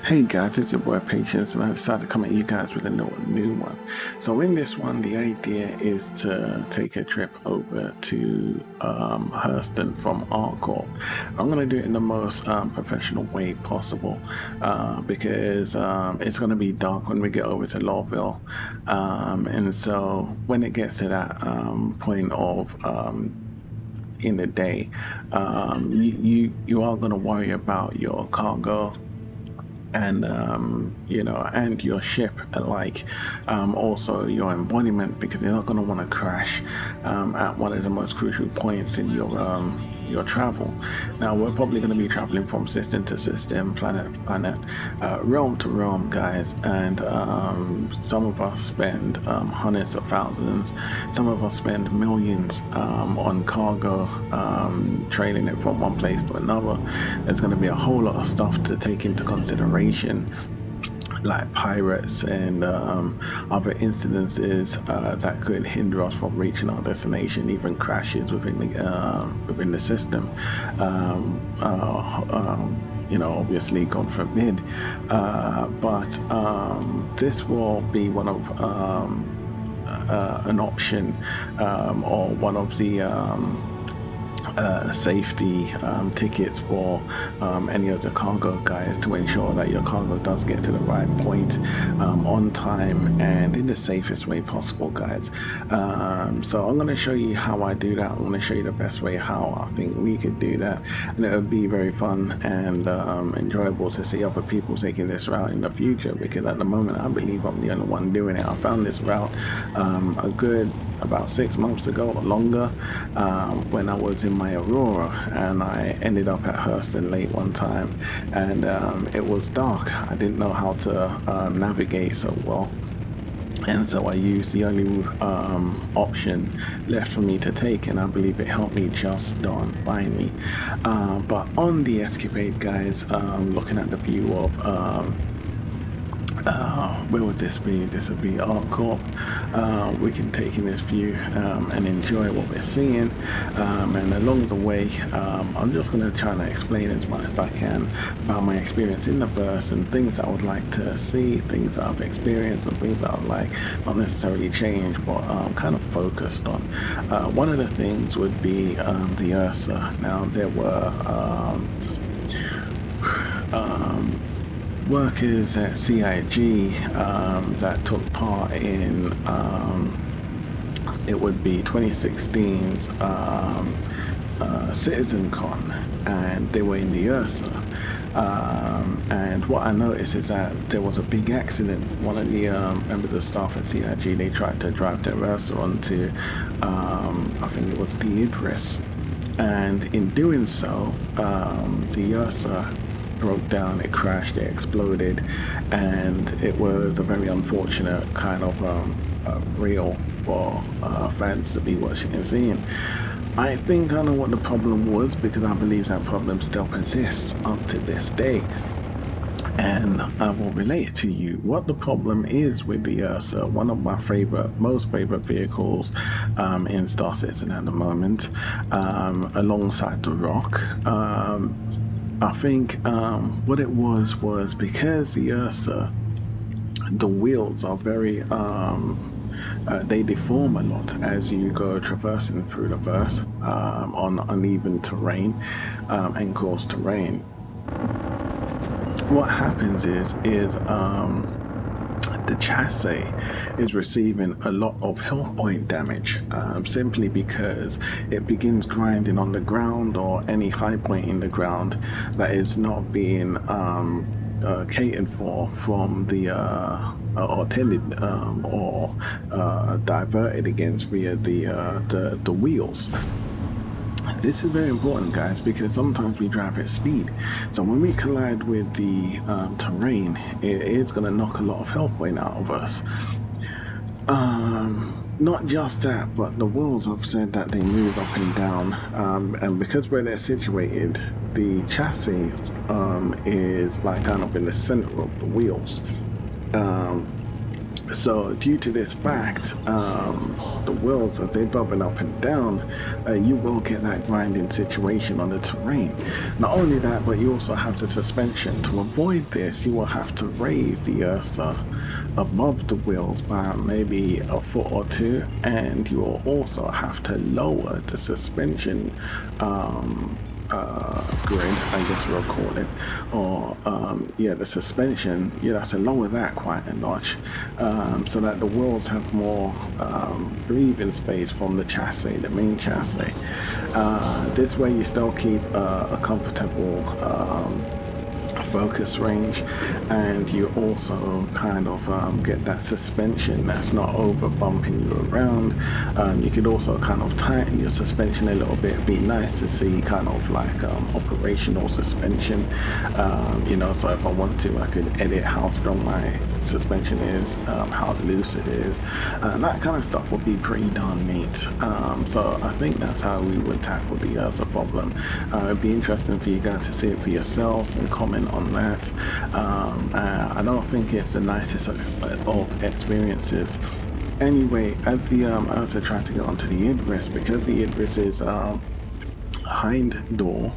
Hey guys, it's your boy Patience, and I decided to come at you guys with a new one. So in this one, the idea is to take a trip over to Hurston from Corp. I'm going to do it in the most professional way possible because it's going to be dark when we get over to Lawville, and so when it gets to that point of in the day, you are going to worry about your cargo and and your ship alike, also your embodiment, because you're not going to want to crash at one of the most crucial points in your travel. Now we're probably going to be traveling from system to system, planet to planet, realm to realm, guys, and some of us spend hundreds of thousands, some of us spend millions on cargo, trading it from one place to another. There's going to be a whole lot of stuff to take into consideration, like pirates and other incidences that could hinder us from reaching our destination, even crashes within the system. Obviously, God forbid. But this will be one of an option, or one of the safety tickets for any of the cargo guys, to ensure that your cargo does get to the right point on time and in the safest way possible, guys. So I'm going to show you how I do that. I'm going to show you the best way how I think we could do that, and it would be very fun and enjoyable to see other people taking this route in the future, because at the moment I believe I'm the only one doing it. I found this route a good about 6 months ago or longer, when I was in my Aurora, and I ended up at Hurston late one time, and it was dark. I didn't know how to navigate so well, and so I used the only option left for me to take, and I believe it helped me just finally. But on the escapade, guys, looking at the view of where would this be? This would be Corp. We can take in this view and enjoy what we're seeing, and along the way I'm just going to try to explain as much as I can about my experience in the verse and things I would like to see, things that I've experienced, and things that I'd like not necessarily change, but kind of focused on. One of the things would be the Ursa. Now there were workers at CIG that took part in it would be 2016's CitizenCon, and they were in the Ursa. And what I noticed is that there was a big accident. One of the members of staff at CIG, they tried to drive their Ursa onto I think it was the Idris, and in doing so the Ursa broke down, it crashed, it exploded, and it was a very unfortunate kind of reel for fans to be watching and seeing. I think I know what the problem was, because I believe that problem still persists up to this day, and I will relate to you what the problem is with the Ursa, one of my most favorite vehicles in Star Citizen at the moment, alongside the Rock. I think what it was because the Ursa, the wheels are very they deform a lot as you go traversing through the verse on uneven terrain and coarse terrain. What happens is the chassis is receiving a lot of health point damage, simply because it begins grinding on the ground or any high point in the ground that is not being catered for from the or tended or diverted against via the wheels. This is very important, guys, because sometimes we drive at speed. So when we collide with the terrain, it is going to knock a lot of health point out of us. Not just that, but the wheels have said that they move up and down, and because where they're situated, the chassis is like kind of in the center of the wheels. So due to this fact, the wheels, as they're bobbing up and down, you will get that grinding situation on the terrain. Not only that, but you also have the suspension. To avoid this, you will have to raise the Ursa above the wheels by maybe a foot or two, and you will also have to lower the suspension grid, I guess we'll call it, or yeah, the suspension. You have to lower that quite a notch, so that the wheels have more breathing space from the chassis, the main chassis. This way you still keep a comfortable focus range, and you also kind of get that suspension that's not over bumping you around. You could also kind of tighten your suspension a little bit. It'd be nice to see kind of like operational suspension, you know, so if I want to, I could edit how strong my suspension is, how loose it is, and that kind of stuff would be pretty darn neat. So I think that's how we would tackle the Ursa problem. It'd be interesting for you guys to see it for yourselves and comment on that. I don't think it's the nicest of experiences. Anyway, as the Ursa tried to get onto the Idris, because the Idris is hind door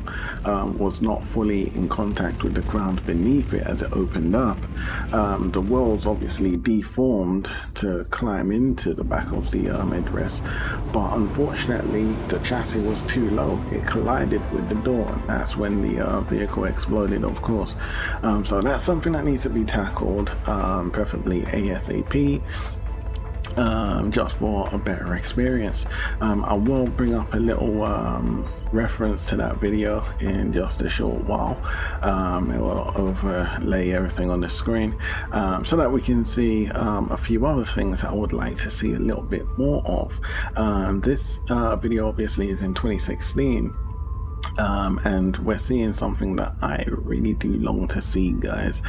was not fully in contact with the ground beneath it as it opened up, the wheels obviously deformed to climb into the back of the Idris, but unfortunately the chassis was too low. It collided with the door, and that's when the vehicle exploded, of course. So that's something that needs to be tackled, preferably ASAP. Just for a better experience. I will bring up a little reference to that video in just a short while. It will overlay everything on the screen, so that we can see a few other things I would like to see a little bit more of. This video obviously is in 2016. And we're seeing something that I really do long to see, guys,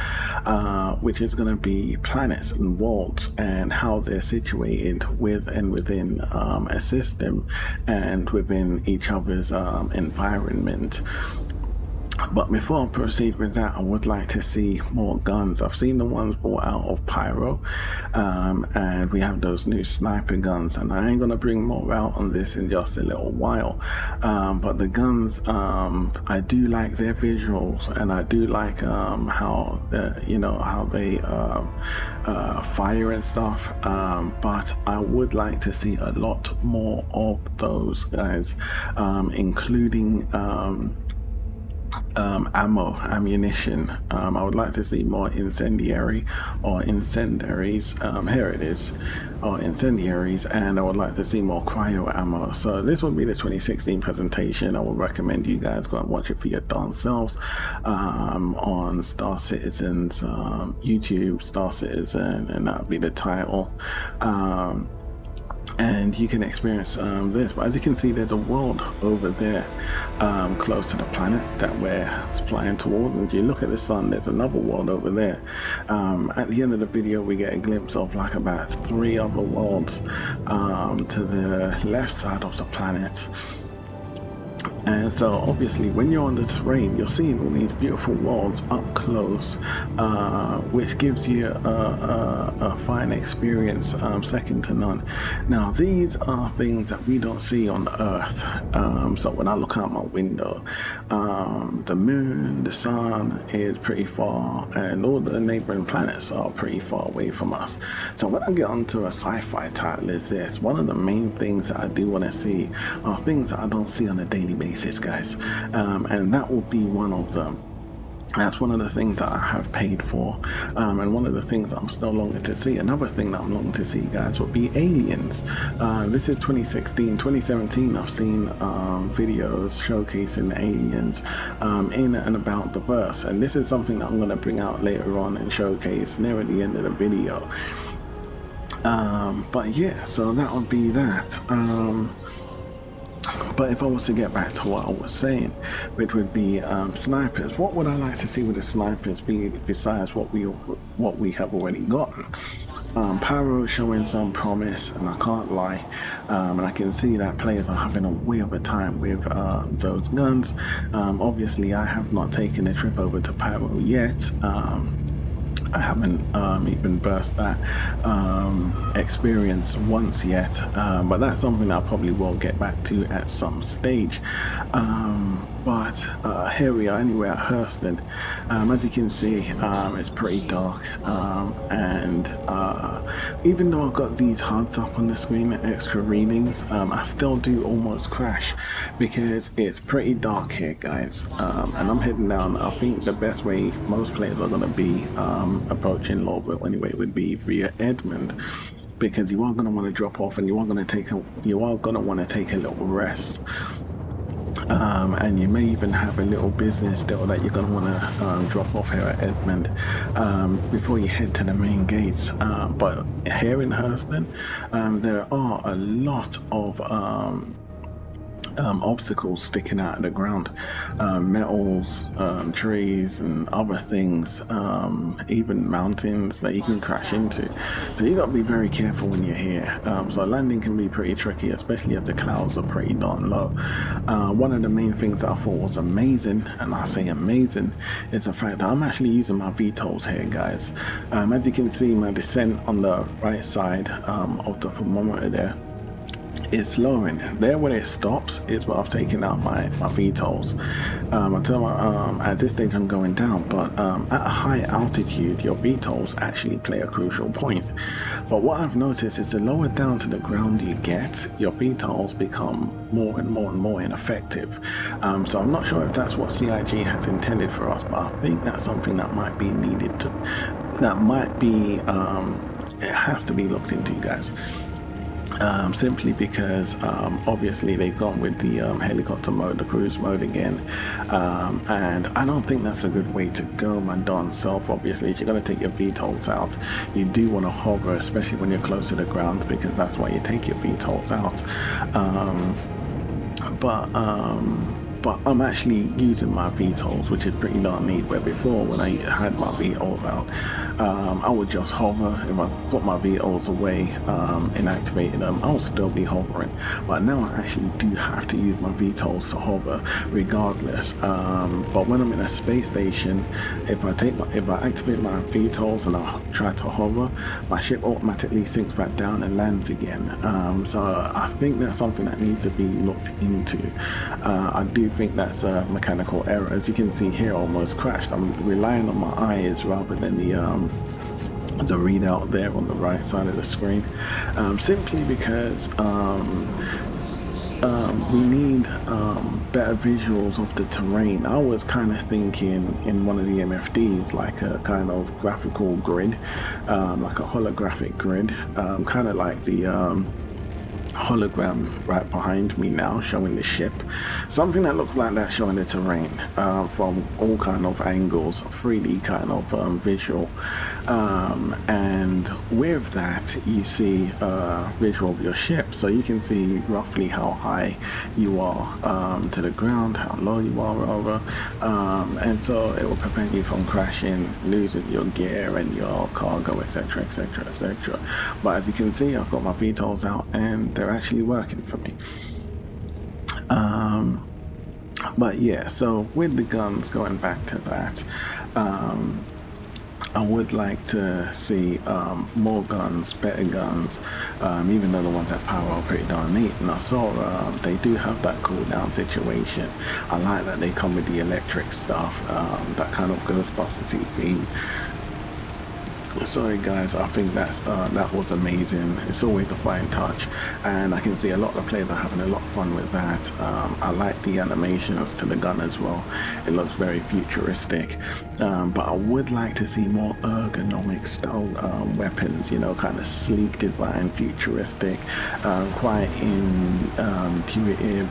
which is going to be planets and worlds and how they're situated with and within a system and within each other's environment. But before I proceed with that, I would like to see more guns. I've seen the ones brought out of Pyro, and we have those new sniper guns, and I ain't gonna bring more out on this in just a little while. But the guns, I do like their visuals, and I do like how you know, how they fire and stuff. But I would like to see a lot more of those guys, including ammunition. I would like to see more incendiary or incendiaries, here it is, or incendiaries, and I would like to see more cryo ammo. So this will be the 2016 presentation. I would recommend you guys go and watch it for your darn selves, on Star Citizen's YouTube, Star Citizen, and that would be the title. And you can experience this. But as you can see, there's a world over there, close to the planet that we're flying toward. And if you look at the sun, there's another world over there. At the end of the video, we get a glimpse of like about 3 other worlds to the left side of the planet. And so obviously when you're on the terrain, you're seeing all these beautiful worlds up close, which gives you a fine experience, second to none. Now these are things that we don't see on Earth. So when I look out my window, the moon, the sun is pretty far, and all the neighboring planets are pretty far away from us. So when I get onto a sci-fi title is this, one of the main things that I do want to see are things that I don't see on a daily basis, guys, and that will be one of them. That's one of the things that I have paid for, and one of the things that I'm still longing to see. Another thing that I'm longing to see, guys, will be aliens. This is 2016. 2017 I've seen videos showcasing aliens in and about the verse, and this is something that I'm going to bring out later on and showcase near the end of the video. But yeah, so that would be that. But if I was to get back to what I was saying, which would be snipers, what would I like to see with the snipers be besides what we have already gotten? Pyro showing some promise, and I can't lie, and I can see that players are having a way of a time with those guns. Obviously I have not taken a trip over to Pyro yet, I haven't even burst that experience once yet, but that's something I probably will get back to at some stage. But here we are anyway at Hurston. As you can see, it's pretty dark, and even though I've got these HUDs up on the screen and extra readings, I still do almost crash because it's pretty dark here, guys. And I'm heading down. I think the best way most players are going to be approaching Lawville anyway would be via Edmund, because you are going to want to drop off and you are going to want to take a little rest. And you may even have a little business deal that you're going to want to drop off here at Edmund before you head to the main gates. But here in Hurston, there are a lot of obstacles sticking out of the ground, metals, trees and other things, even mountains that you can crash into, so you got to be very careful when you're here. So landing can be pretty tricky, especially as the clouds are pretty darn low. One of the main things I thought was amazing, and I say amazing, is the fact that I'm actually using my VTOLs here, guys. As you can see, my descent on the right side of the thermometer there, it's lowering. There where it stops is where I've taken out my VTOLs. At this stage I'm going down, but at a high altitude your VTOLs actually play a crucial point. But what I've noticed is the lower down to the ground you get, your VTOLs become more and more ineffective. So I'm not sure if that's what CIG has intended for us, but I think that's something that might be needed to, it has to be looked into, guys. Simply because obviously they've gone with the helicopter mode, the cruise mode again, and I don't think that's a good way to go, my darn self. Obviously, if you're going to take your VTOLs out, you do want to hover, especially when you're close to the ground, because that's why you take your VTOLs out. But I'm actually using my VTOLs, which is pretty darn neat, where before when I had my VTOLs out, I would just hover. If I put my VTOLs away, inactivated them, I'll still be hovering. But now I actually do have to use my VTOLs to hover regardless. But when I'm in a space station, if I activate my VTOLs and I try to hover, my ship automatically sinks back down and lands again. So I think that's something that needs to be looked into. I do think that's a mechanical error. As you can see here, almost crashed. I'm relying on my eyes rather than the readout there on the right side of the screen, simply because we need better visuals of the terrain. I was kind of thinking in one of the MFDs like a kind of graphical grid, like a holographic grid, kind of like the hologram right behind me now showing the ship, something that looks like that, showing the terrain from all kind of angles, 3D kind of visual, and with that you see a visual of your ship, so you can see roughly how high you are to the ground, how low you are over, and so it will prevent you from crashing, losing your gear and your cargo, etc, etc, etc. But as you can see, I've got my VTOLs out and they're actually working for me. But yeah, so with the guns, going back to that, I would like to see more guns, better guns, even though the ones that power are pretty darn neat. And I saw they do have that cooldown situation. I like that they come with the electric stuff, that kind of Ghostbusters theme. Sorry guys, I think that was amazing. It's always a fine touch, and I can see a lot of players are having a lot of fun with that. I like the animations to the gun as well. It looks very futuristic, but I would like to see more ergonomic style weapons, you know, kind of sleek design, futuristic, quite intuitive,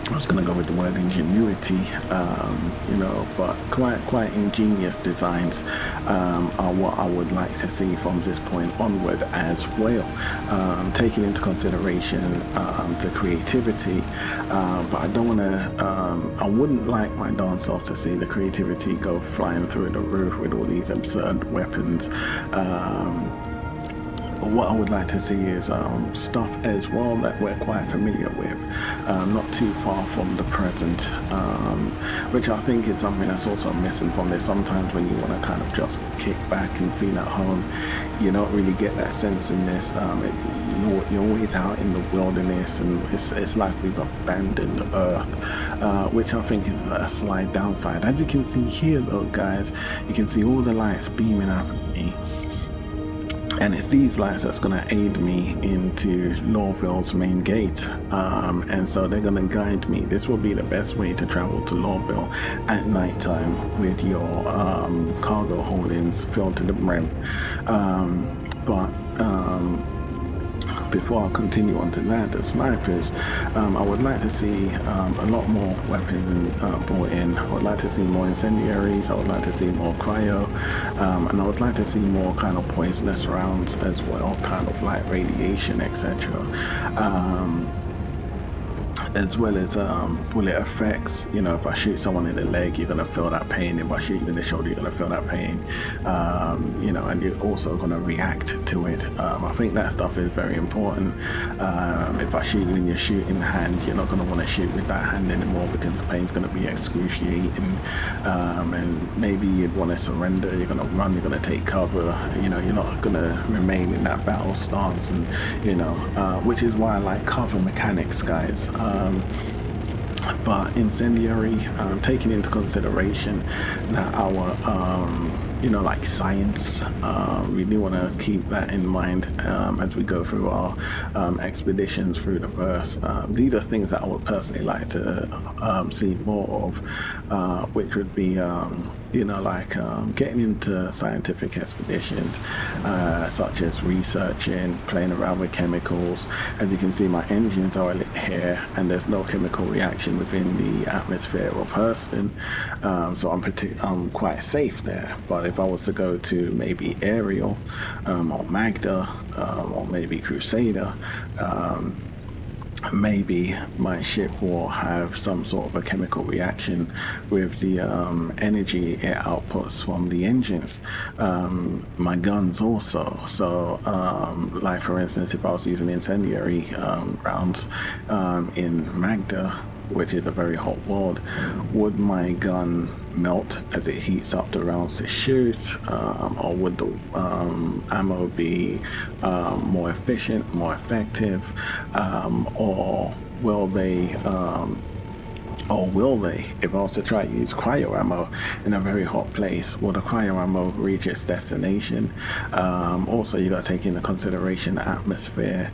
I was going to go with the word ingenuity, but quite ingenious designs are what I would like to see from this point onward as well, taking into consideration the creativity, but I don't want to, I wouldn't like my darn self to see the creativity go flying through the roof with all these absurd weapons. what I would like to see is stuff as well that we're quite familiar with, not too far from the present, which I think is something that's also missing from this. Sometimes when you want to kind of just kick back and feel at home, you don't really get that sense in this. You're always out in the wilderness, and it's like we've abandoned Earth, which I think is a slight downside. As you can see here though, guys, you can see all the lights beaming up at me. And it's these lights that's going to aid me into Lorville's main gate, and so they're going to guide me. This will be the best way to travel to Lorville at night time with your cargo holdings filled to the brim. But before I continue on to that, the snipers, I would like to see a lot more weapons brought in. I would like to see more incendiaries, I would like to see more cryo, and I would like to see more kind of poisonous rounds as well, kind of like radiation, etc. As well as bullet effects. You know, if I shoot someone in the leg, you're gonna feel that pain. If I shoot you in the shoulder, you're gonna feel that pain. You know, and you're also gonna react to it. I think that stuff is very important. If I shoot you in your shooting hand, you're not gonna want to shoot with that hand anymore because the pain's gonna be excruciating. And maybe you'd want to surrender. You're gonna run. You're gonna take cover. You know, you're not gonna remain in that battle stance. And you know, which is why I like cover mechanics, guys. But incendiary, taking into consideration that our you know, like science, we do want to keep that in mind as we go through our expeditions through the verse. These are things that I would personally like to see more of, which would be you know, like getting into scientific expeditions, such as researching, playing around with chemicals. As you can see, my engines are lit here, and there's no chemical reaction within the atmosphere of Hurston, so I'm quite safe there. But if I was to go to maybe Ariel, or Magda, or maybe Crusader, maybe my ship will have some sort of a chemical reaction with the energy it outputs from the engines. My guns also. So like for instance, if I was using incendiary rounds in Magda, which is a very hot world, would my gun melt as it heats up the rounds to shoot, or would the ammo be more efficient, more effective, or will they, if I was to try to use cryo ammo in a very hot place, will the cryo ammo reach its destination? Also, you got to take into consideration the atmosphere,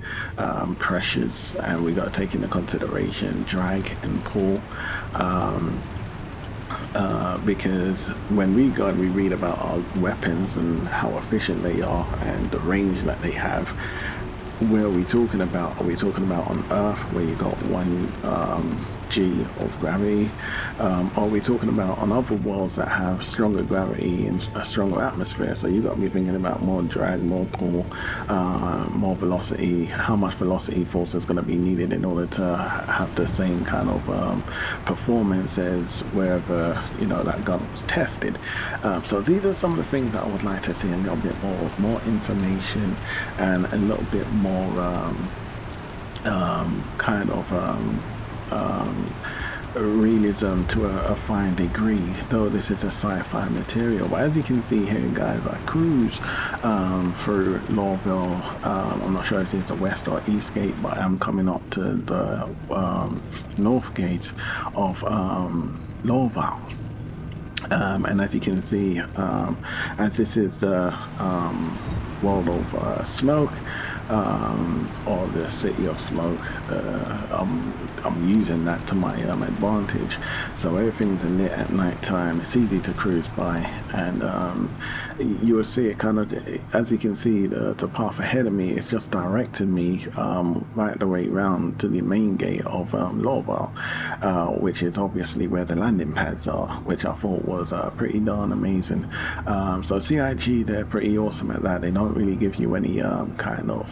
pressures, and we got to take into consideration drag and pull. Because when we go and we read about our weapons and how efficient they are and the range that they have, where are we talking about? Are we talking about on Earth where you got 1 G of gravity? Are we talking about on other worlds that have stronger gravity and a stronger atmosphere? So you got to be thinking about more drag, more pull, more velocity. How much velocity force is going to be needed in order to have the same kind of performance as wherever, you know, that gun was tested. So these are some of the things that I would like to see a little bit more information and a little bit more kind of realism to a fine degree, though this is a sci-fi material. But as you can see here, guys, I cruise through Lorville. I'm not sure if it's the west or east gate, but I'm coming up to the north gates of Lorville. And as you can see, as this is the world of smoke, or the city of smoke, I'm using that to my advantage. So everything's lit at night time. It's easy to cruise by, and you will see it kind of, as you can see, the path ahead of me is just directing me right the way round to the main gate of Lorville, which is obviously where the landing pads are, which I thought was pretty darn amazing. So CIG, they're pretty awesome at that. They don't really give you any kind of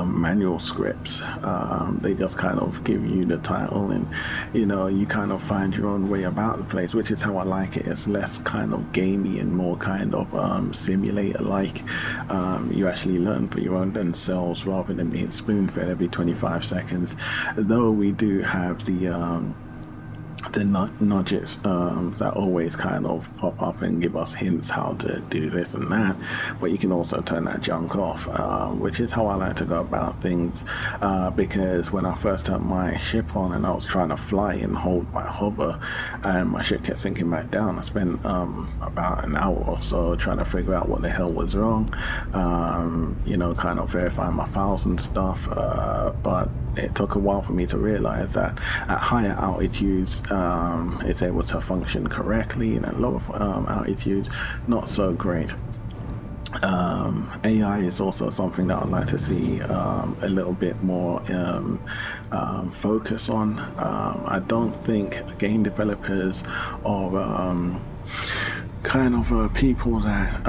manual scripts. They just kind of give you the title, and you kind of find your own way about the place, which is how I like it. It's less kind of gamey and more kind of simulator like. You actually learn for your own themselves rather than being spoon fed every 25 seconds, though we do have the nudges that always kind of pop up and give us hints how to do this and that, but you can also turn that junk off, which is how I like to go about things, because when I first turned my ship on and I was trying to fly and hold my hover and my ship kept sinking back down, I spent about an hour or so trying to figure out what the hell was wrong, kind of verifying my files and stuff, but it took a while for me to realize that at higher altitudes it's able to function correctly, and at lower altitudes not so great. AI is also something that I'd like to see a little bit more focus on. I don't think game developers or kind of people that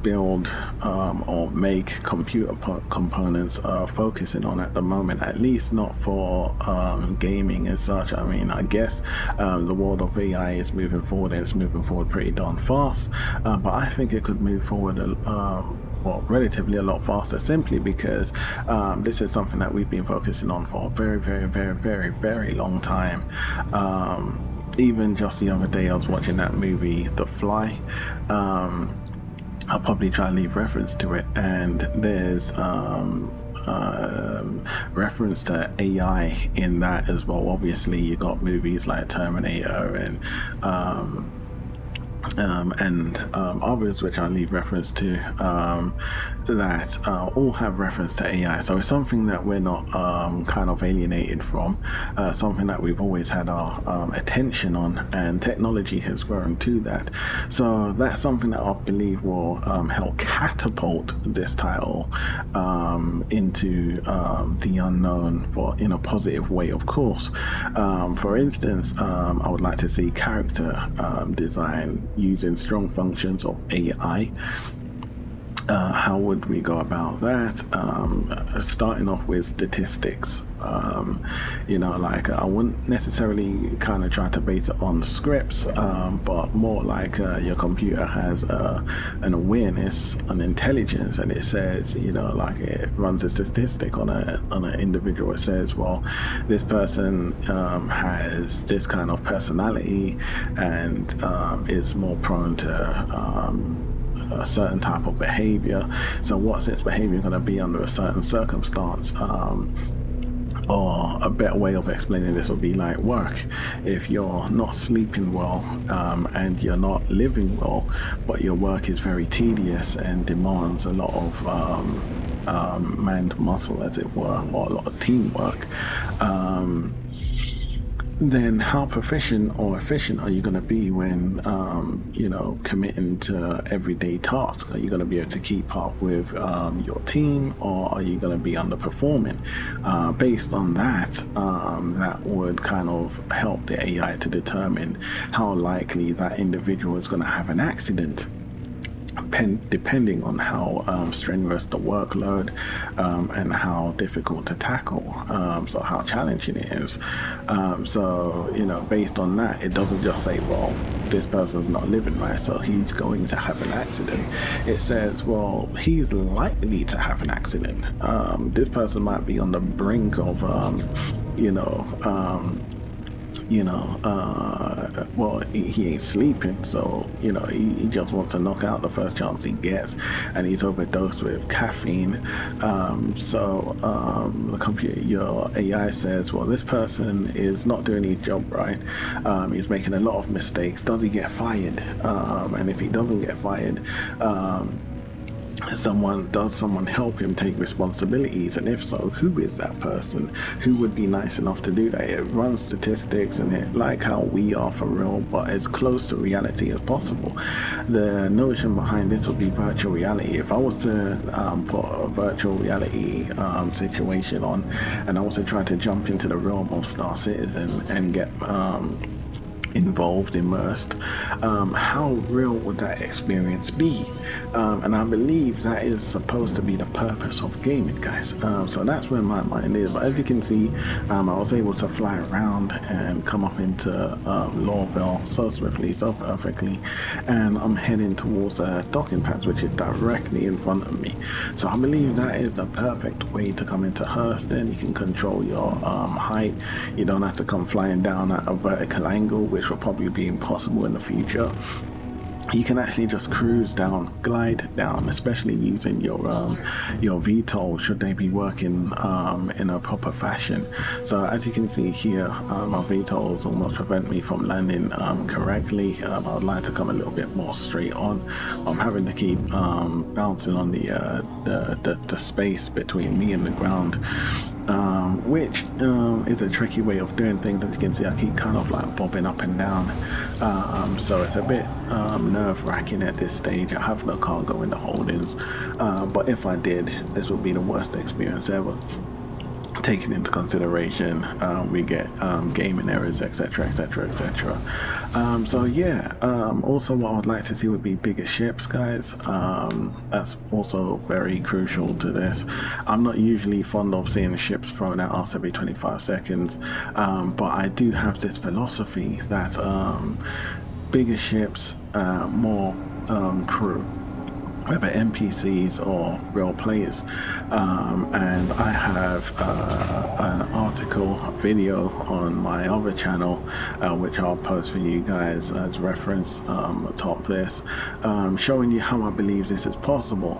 build or make computer components are focusing on at the moment, at least not for gaming as such. I mean, I guess the world of AI is moving forward, and it's moving forward pretty darn fast, but I think it could move forward relatively a lot faster, simply because this is something that we've been focusing on for a very, very, very, very, very long time. Even just the other day I was watching that movie The Fly. I'll probably try and leave reference to it, and there's reference to AI in that as well. Obviously, you got movies like Terminator and others which I leave reference to, that all have reference to AI. So it's something that we're not kind of alienated from, something that we've always had our attention on, and technology has grown to that. So that's something that I believe will help catapult this title into the unknown, in a positive way, of course. For instance, I would like to see character design using strong functions of AI. How would we go about that? Starting off with statistics. I wouldn't necessarily kind of try to base it on scripts, but more like your computer has an awareness, an intelligence, and it says, it runs a statistic on an individual. It says, well, this person has this kind of personality and is more prone to a certain type of behavior. So what's its behavior going to be under a certain circumstance? Or a better way of explaining this would be like work. If you're not sleeping well and you're not living well, but your work is very tedious and demands a lot of manned muscle, as it were, or a lot of teamwork, then how proficient or efficient are you going to be when committing to everyday tasks? Are you going to be able to keep up with your team, or are you going to be underperforming? Based on that, that would kind of help the AI to determine how likely that individual is going to have an accident, depending on how strenuous the workload and how difficult to tackle, so how challenging it is. Based on that, it doesn't just say, well, this person's not living right, so he's going to have an accident. It says, well, he's likely to have an accident. This person might be on the brink of he ain't sleeping, so he just wants to knock out the first chance he gets, and he's overdosed with caffeine. The computer, your AI says, well, this person is not doing his job right. He's making a lot of mistakes. Does he get fired? And if he doesn't get fired, someone help him take responsibilities, and if so, who is that person? Who would be nice enough to do that? It runs statistics, and it, like how we are for real, but as close to reality as possible. The notion behind this would be virtual reality. If I was to put a virtual reality situation on, and I was to try to jump into the realm of Star Citizen and get involved, immersed, how real would that experience be? And I believe that is supposed to be the purpose of gaming, guys. So that's where my mind is. But as you can see, I was able to fly around and come up into Lawville so swiftly, so perfectly, and I'm heading towards docking pads, which is directly in front of me. So I believe that is the perfect way to come into Hurston. You can control your height. You don't have to come flying down at a vertical angle, which will probably be impossible in the future. You can actually just cruise down, glide down, especially using your VTOL should they be working in a proper fashion. So as you can see here, my VTOLs almost prevent me from landing correctly. I would like to come a little bit more straight on. I'm having to keep bouncing on the space between me and the ground. Which is a tricky way of doing things. As you can see, I keep kind of like bobbing up and down, so it's a bit nerve-wracking at this stage. I have no cargo in the holdings, but if I did, this would be the worst experience ever. Taking into consideration we get gaming errors, etc, etc, etc. So yeah, also what I would like to see would be bigger ships, guys. That's also very crucial to this. I'm not usually fond of seeing ships thrown at us every 25 seconds, but I do have this philosophy that bigger ships, more crew, whether NPCs or real players. And I have an article video on my other channel, which I'll post for you guys as reference atop this, showing you how I believe this is possible,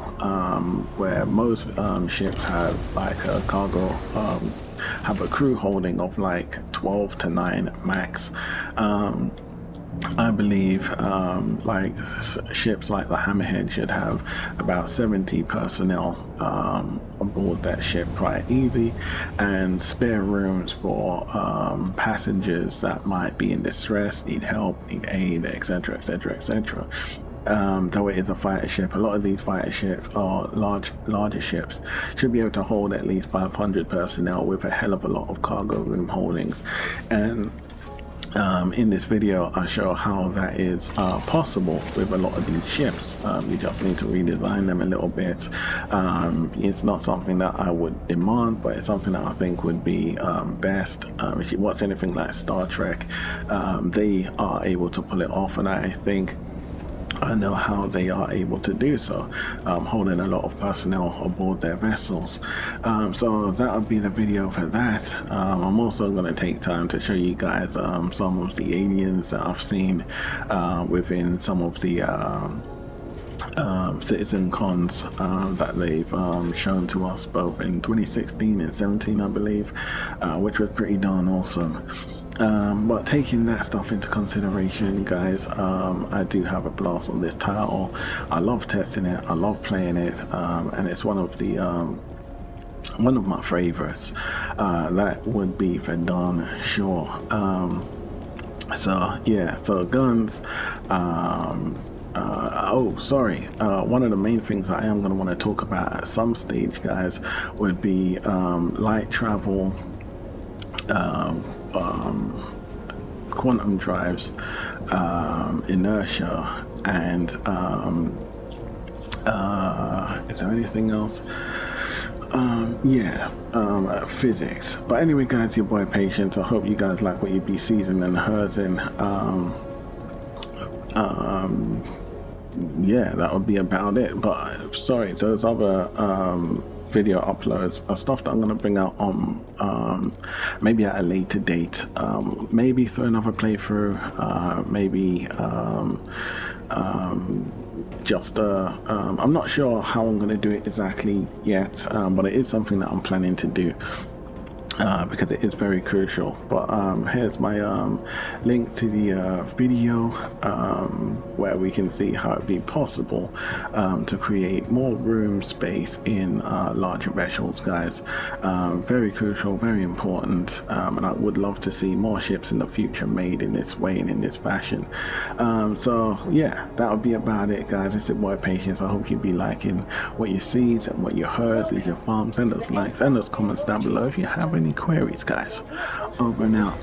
where most ships have like a cargo, have a crew holding of like 12 to 9 max. I believe like ships like the Hammerhead should have about 70 personnel on board that ship quite easy, and spare rooms for passengers that might be in distress, need help, need aid, etc, etc, etc. Though it is a fighter ship, a lot of these fighter ships or larger ships should be able to hold at least 500 personnel with a hell of a lot of cargo room holdings. And in this video I show how that is possible with a lot of these ships. You just need to redesign them a little bit. It's not something that I would demand, but it's something that I think would be best. If you watch anything like Star Trek, they are able to pull it off, and I think I know how they are able to do so, holding a lot of personnel aboard their vessels. So that would be the video for that. I'm also going to take time to show you guys some of the aliens that I've seen within some of the citizen cons that they've shown to us, both in 2016 and 17, I believe, which was pretty darn awesome. But taking that stuff into consideration, guys, I do have a blast on this title. I love testing it, I love playing it, and it's one of my favorites. That would be for darn sure. So yeah, so guns. Oh, sorry. One of the main things I am going to want to talk about at some stage, guys, would be light travel, quantum drives, inertia, and is there anything else? Physics. But anyway, guys, your boy Patience. I hope you guys like what you be season and Hurston. Yeah, that would be about it. But sorry, those other video uploads are stuff that I'm going to bring out on maybe at a later date, maybe through another playthrough, maybe I'm not sure how I'm going to do it exactly yet, but it is something that I'm planning to do. Because it is very crucial. But here's my link to the video where we can see how it'd be possible to create more room space in larger vessels, guys. Very crucial, very important, and I would love to see more ships in the future made in this way and in this fashion. So yeah, that would be about it, guys. It's your boy Patience. I hope you'd be liking what you see and what you heard. Leave your thumbs, send us likes, send us comments down below if you have any queries, guys. Over and out.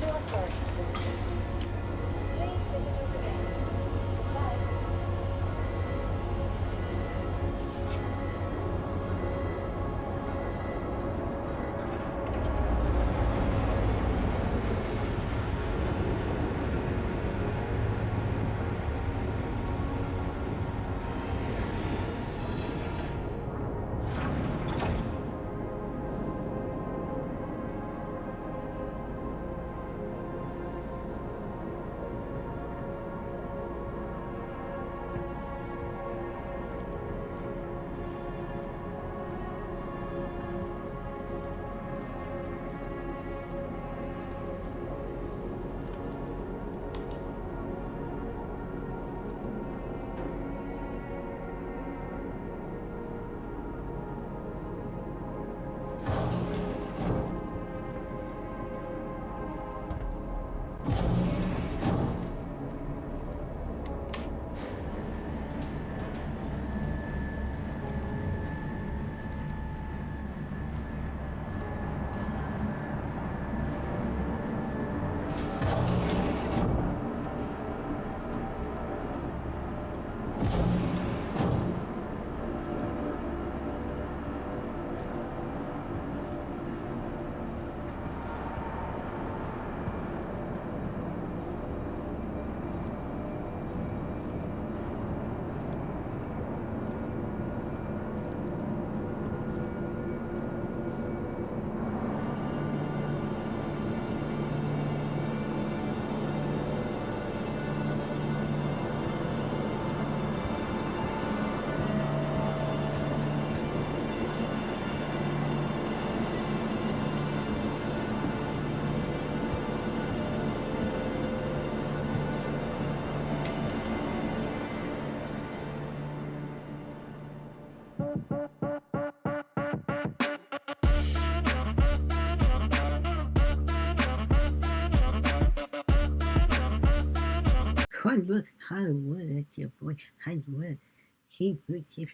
Hard work, dear boy, hard work. He would give